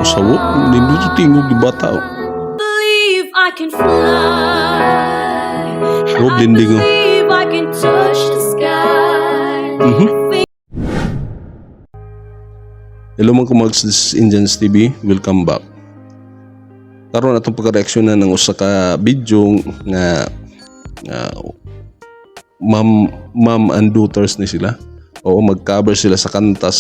Wapo sawot, hindi ito tingog di bata. Believe I can fly. Oh, I blending, oh. believe I can touch the sky. Hello mga kumags, this is Indians TV. Welcome back. Karon atong pagka-reaction na ng usa ka video nga mom and daughters ni sila. Oo, mag-cover sila sa kanta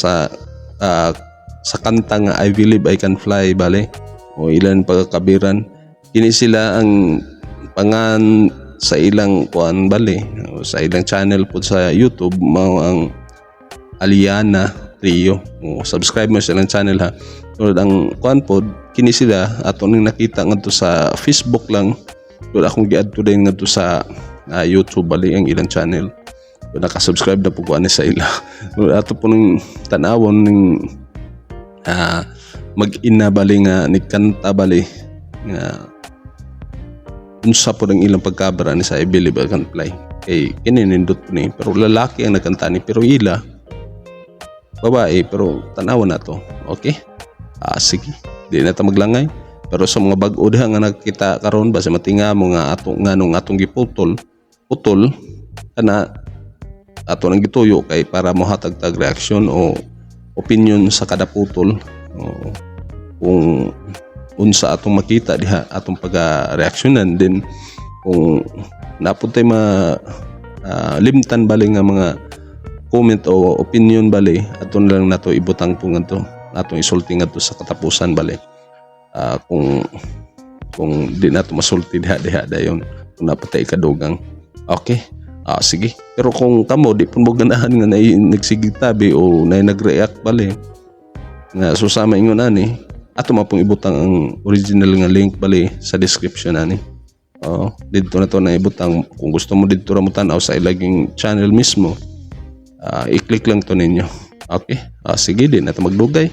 sa kanta nga I Believe I Can Fly bale. O ilan pagkakabiran. Kini sila ang pangan sa ilang kuan bale, sa ilang channel po sa YouTube mao ang Aliana Trio. O, subscribe mo sa ilang channel ha. Tulad ang kuan pod kini sila ato ning nakita ngadto sa Facebook lang. Tulad akong gi-add to din ngadto sa YouTube bale ang ilang channel. Naka-subscribe na po ko ani sa ila. Ato po nung tanawon ng mag-ina bali nga nagkanta bali nga unsa po ng ilang pagkabara ni sa I Believe I Can Fly. Kay kininindot po ni pero lalaki ang nagkanta ni pero ila babae pero tanawon na to. Okay? Sige. Di na ta maglangay. Pero sa mga bag-o diha nga nakita karon basta matinga mo nga nung atong giputol kana ato nang gituyo kay para mohatag-tag reaksyon o opinion sa kada putol o kung unsa atong makita diha atong pag-reaksyonan din kung napuntay limtan bali nga mga comment o opinion bali aton lang nato ibutang po ngadto atong isulti ngadto sa katapusan bali kung di nato masulti diha dayon kung napatay kadugang. Okay. Sige. Pero kung kamo di pun mo ganahan nga nagsigig tabi o nag-react bali nga susama ingon ani ato mapong ibutang ang original nga link bali sa description ani. Dito na to na ibutang kung gusto mo dito ra mo tan-aw sa ilaging channel mismo. I-click lang to ninyo. Okay? Sige din nato magdugay.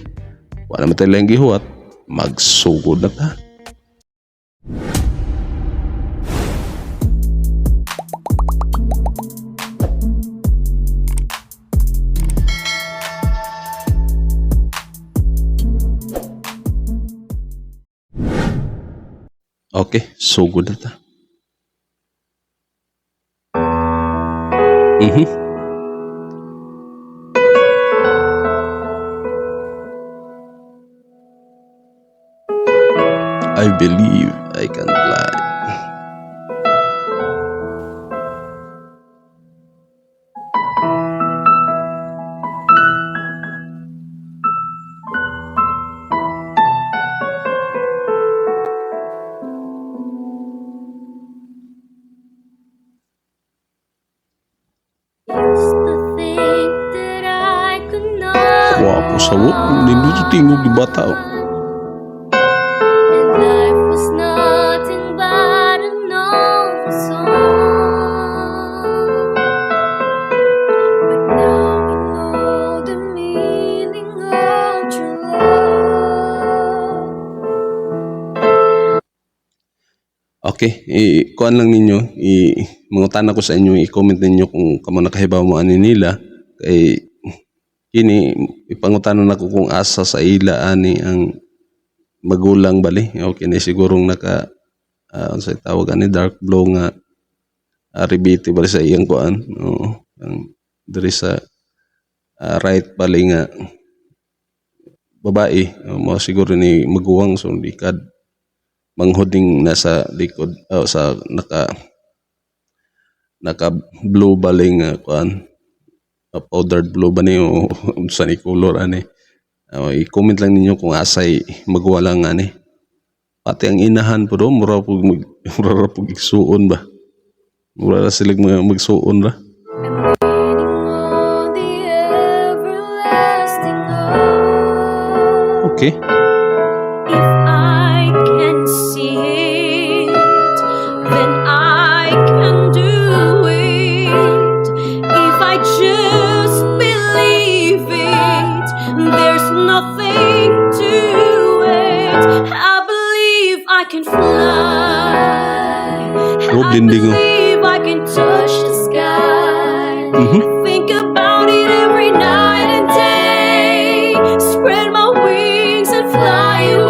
Wala man tayo lang gihuwat. Magsugod na ta. Okay, sugod na ta. I believe I can fly. Wapo sawot, hindi ito tingog di bata. Okay, kuan lang ninyo, mangutan ako sa inyo, i-comment ninyo kung kamo nakahibaw mo ani nila kay kini ipangutanon nako kung asa sa ila ani ang magulang bali. Okay ni sigurong naka sa tawag ani dark blue nga ribiti bali sa iyang kuan. Ang diri sa right bali nga babae mo siguro ni maguwang so likad manghoding nasa likod sa naka blue bali nga kuan powdered blue ba ni o sa ni color ani. I-comment lang ninyo kung asay magawa lang ani. Pati ang inahan po do mura po igsuon ba. Mura na sila magsuon ra. Okay. If I can see it, then I can do it. If I just believe it, there's nothing to it. I believe I can fly. I believe I can touch the sky. I think about it every night and day. Spread my wings and fly away.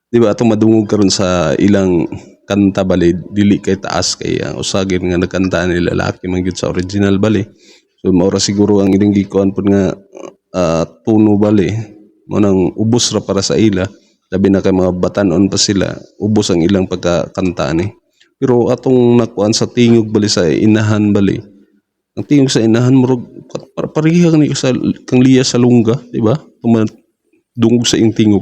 Di ba atong madungog karon sa ilang kanta bali dili kay taas kay ang usagin nga nagkanta ni lalaki man gyud sa original bali. So maura siguro ang ilang gikuan pud nga tuno bali mo nang ubos ra para sa ila, labi na kay mga batan-on pa sila, ubos ang ilang pagkakanta ni. Pero atong nakuan sa tingog bali sa inahan bali, ang tingog sa inahan murag pareha ni sa kang liya sa lungga, di ba? Dungog sa ing tingog.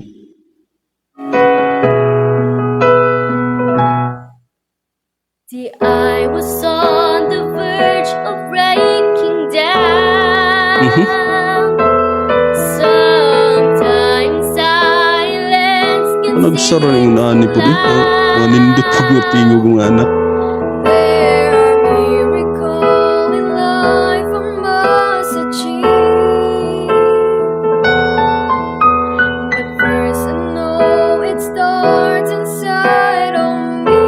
I was on the verge of breaking down. Sometimes silence can Nagsara na yung nani po din. Mga nindot po nga tingog mga anak. There are miracles in life I must achieve. But first I know it starts inside of me.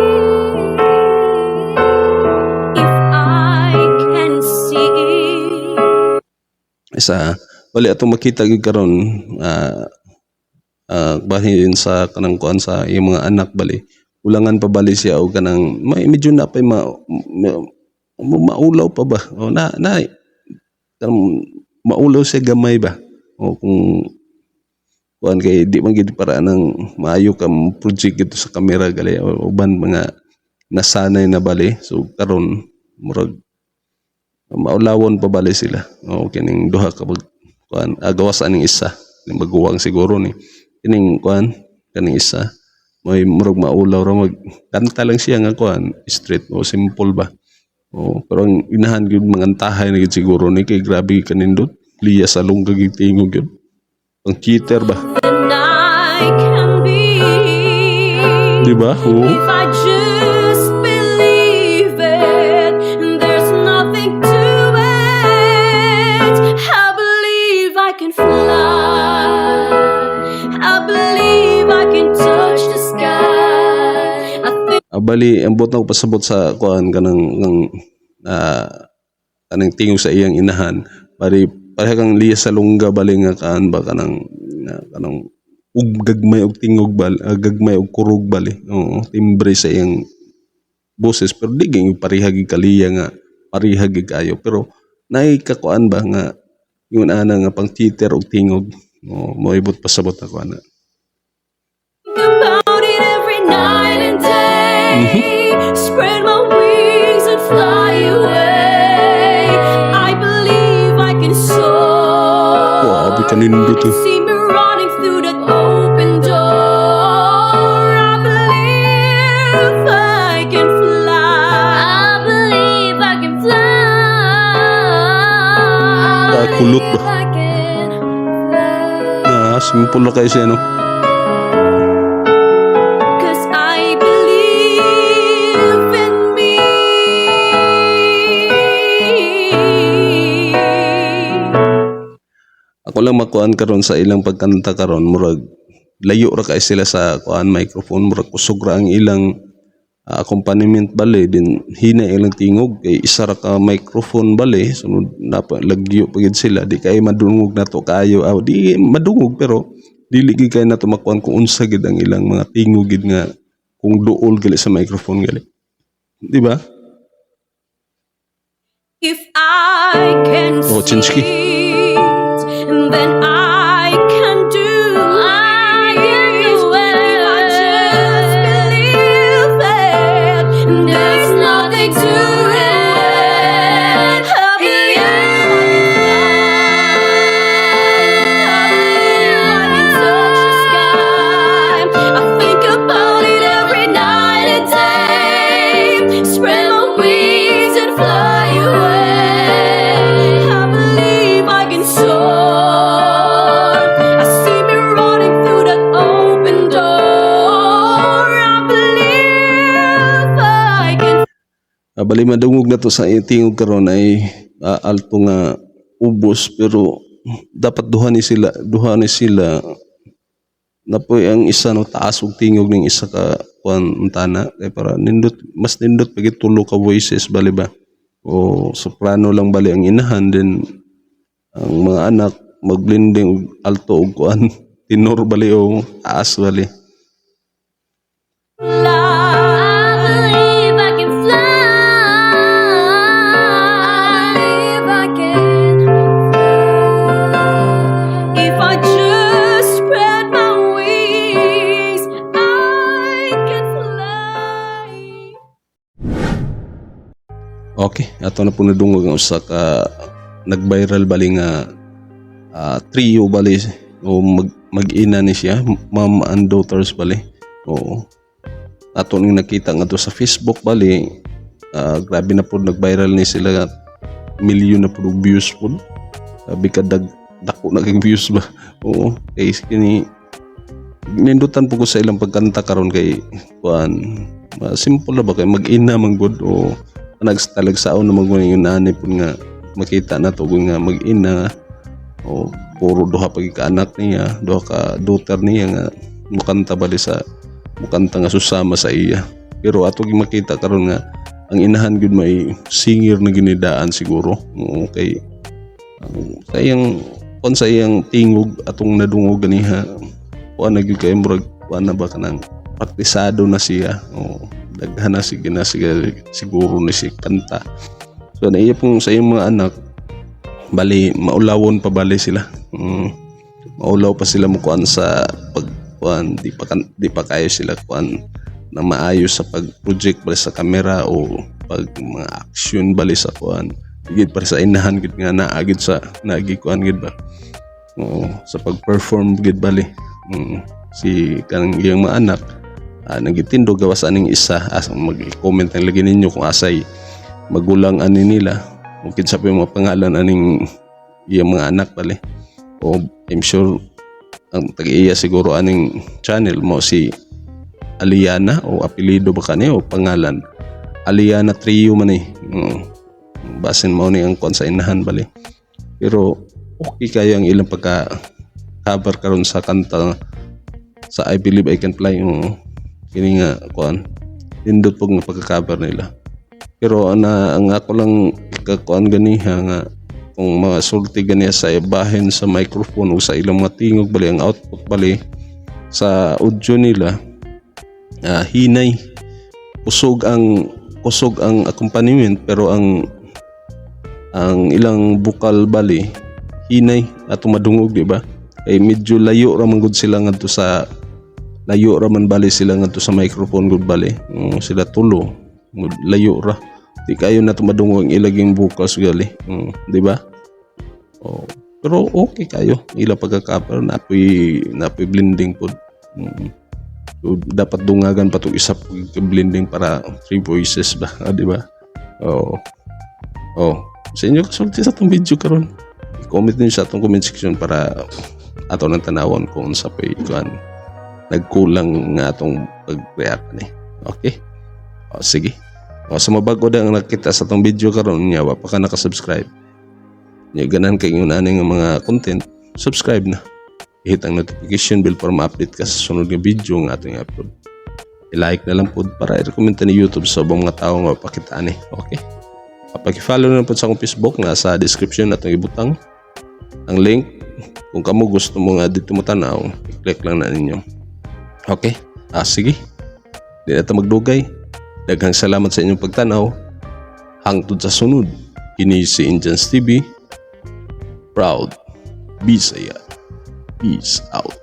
If I can see. Isa, bali atong makita gyud karon bahin sa kanang kuan sa iyang mga anak bali. Ulangan pa bali siya o kanang medyo na pay maulaw pa ba? O kanang maulaw siya gamay ba? O kung kuan kay di man gid para nang maayo ka project ito sa camera gali o uban mga nasanay na bali. So karon murag maulawon pa bali sila. O kining duha ka kuan agawas aning isa, ning baguwang siguro ni kining kuan kaning isa may murag maulaw ra mag kanta lang siya nga kuan straight o simple ba. O pero ang inahan gyud mangantahay na gyud siguro ni kay grabe kanindot liya sa lungga gyud tingog gyud. Ang cheater ba? Then I can be. Di ba? Oo. If I just believe it, there's nothing to it. I believe I can fly. I believe I can touch the sky. I think Bali ang bot na ko pasabot sa kuan kanang kanang tingog sa iyang inahan. Bali pareha kang liya sa lungga bali nga kaan ba kanang gagmay og tingog bali, gagmay og kurog bali. Oo, timbre sa iyang boses pero di gyud pareha gid kaliya nga pareha gid kayo pero nay kakuan ba nga yung ana nga pang theater og tingog. Moibot pasabot ako ana. about it every night and day. Spread my wings and fly away. I believe I can soar. Grabe kanindot eh. See me running through that open door. I believe I can fly. I believe I can fly. Kulot ba? I can fly. Simple na kayo siya no. 'Cause I believe in me. Ako lang makuan karon sa ilang pagkanta karon murag layo ra kay sila sa kuan microphone murag kusog ra ang ilang accompaniment bali din hina ilang tingog kay isa ra ka microphone bali sunod lagyo pagid sila di kay madungog nato kayo di madungog pero dili gid kay nato makuan kung unsa gid ang ilang mga tingog gid nga kung duol gali sa microphone gali di ba? If I can Oh, Chinsky. see it, then I can do it. If I just believe it, there's nothing to it. I believe I can touch the sky. I think about it every night and day. Spread my wings and fly away. I believe I can soar. I see me running through that open door. I believe I can. Bali madungog na to sa tingog karon ay alto nga ubos pero dapat duha ni sila na po ang isa no taas og tingog ning isa ka kuan untana kay para mas nindot pagit tulo ka voices bali ba o soprano lang bali ang inahan din ang mga anak magblending og alto og kuan tenor bali o taas bali Okay, ato na po nadungog ang usa ka nag-viral bali nga trio bali o mag-ina ni siya, mom and daughters bali. Oo. Ato ning nakita nga to sa Facebook bali, grabe na po nag-viral ni sila, milyon na po views po. Sabi ka dako na kay views ba. Oo. Kay kini nindutan po ko sa ilang pagkanta karon kay kuan. Simple na ba kay mag-ina man gud o nagtalagsaon na magunin yung nanay po nga makita na to nga mag-ina o puro duha pagkaanak niya, duha ka daughter niya nga mukanta bali sa mukanta nga susama sa iya. Pero ato gi makita karon nga ang inahan gud may singer na ginidaan siguro. Okay. Sayang kon sa iyang tingog atong nadungog ganiha. Kuan na gyud kay murag kuan na ba kanang praktisado na siya. Daghan na siguro ni si kanta. So naiya pong sa iyong mga anak bali maulawon pa bali sila. Maulaw pa sila mo kuan sa pagkuan, di pa kayo sila kuan na maayos sa pag-project bali sa camera o pag mga action bali sa kuan. Gid para sa inahan gid nga naagid sa nagi kuan gid ba. Sa pag-perform gid bali. Si kanang iyang mga anak nagitindo gawas aning isa mag-comment ang lagi ninyo kung asay magulang ani nila o kinsa pa yung mga pangalan aning iyang mga anak bali. O I'm sure ang tag-iya siguro aning channel mo si Aliana o apelido ba kani o pangalan Aliana Trio man basin mo ni ang kon sa inahan bali. Pero okay kayo ang ilang pagka-cover karon sa kanta sa I Believe I Can Fly. Kini nga kuan indot pog na pagka-cover nila. Pero ang ako lang ikakuan ganiha nga kung mga sulti ganiya sa ibahin sa microphone o sa ilang mga tingog bali ang output bali sa audio nila hinay, kusog ang accompaniment, pero ang ilang bukal bali hinay at madungog, di ba? Kay medyo layo ra man gud sila ngadto sa layo ra man bali sila ngadto sa microphone gud bali. Sila tulo layo ra, di kayo na tumadungog ang ilaging vocals gali. Di ba? Pero okay kayo ila pagka-cover napoy blending pod. So, dapat dungagan pa to isa blending para three voices ba, di ba? Sa inyo kasulti sa itong video karon, i-comment niyo sa atong comment section para ato nang tanawon kung sa paykuan nagkulang nga atong pag-react ni. Okay? Sige. Sa mabago na ang nakita sa itong video karon nya wa pa ka nakasubscribe, nya ganan kay yung aning mga content, subscribe na. I-hit ang notification bell para ma-update ka sa sunod nga video nga atong i-upload. I-like na lang po para i-recommend ni YouTube sa ubang mga tao nga pakitaan ni. Okay? Pag-follow na po sa akong Facebook nga sa description atong ibutang ang link. Kung kamo gusto mo nga dito mo tanaw, i-click lang na ninyo. Okay? Sige. Di na ta magdugay. Daghang salamat sa inyong pagtanaw. Hangtod sa sunod. Kini si Indians TV. Proud Bisaya. Peace out.